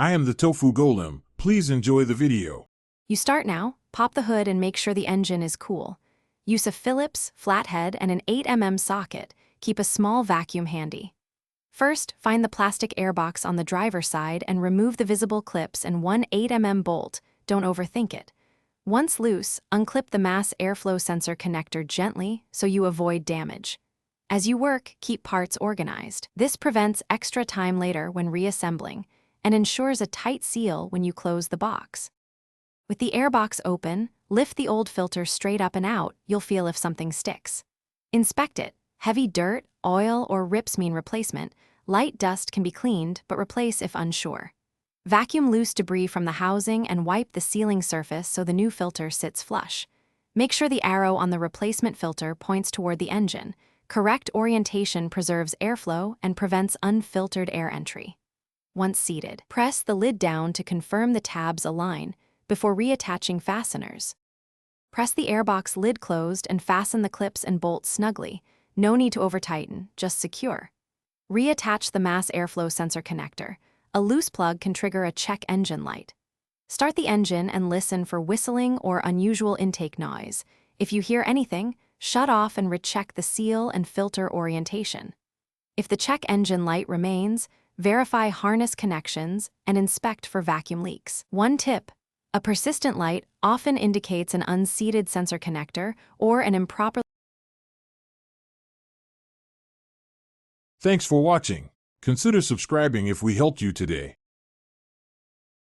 I am the Tofu Golem. Please enjoy the video. You start now, pop the hood and make sure the engine is cool. Use a Phillips, flathead, and an 8mm socket. Keep a small vacuum handy. First, find the plastic airbox on the driver's side and remove the visible clips and one 8mm bolt. Don't overthink it. Once loose, unclip the mass airflow sensor connector gently so you avoid damage. As you work, keep parts organized. This prevents extra time later when reassembling and ensures a tight seal when you close the box. With the airbox open, lift the old filter straight up and out. You'll feel if something sticks. Inspect it. Heavy dirt, oil, or rips mean replacement. Light dust can be cleaned, but replace if unsure. Vacuum loose debris from the housing and wipe the sealing surface so the new filter sits flush. Make sure the arrow on the replacement filter points toward the engine. Correct orientation preserves airflow and prevents unfiltered air entry. Once seated, press the lid down to confirm the tabs align before reattaching fasteners. Press the airbox lid closed and fasten the clips and bolts snugly. No need to over-tighten, just secure. Reattach the mass airflow sensor connector. A loose plug can trigger a check engine light. Start the engine and listen for whistling or unusual intake noise. If you hear anything, shut off and recheck the seal and filter orientation. If the check engine light remains, verify harness connections and inspect for vacuum leaks. One tip: a persistent light often indicates an unseated sensor connector or an improper. Thanks for watching. Consider subscribing if we helped you today.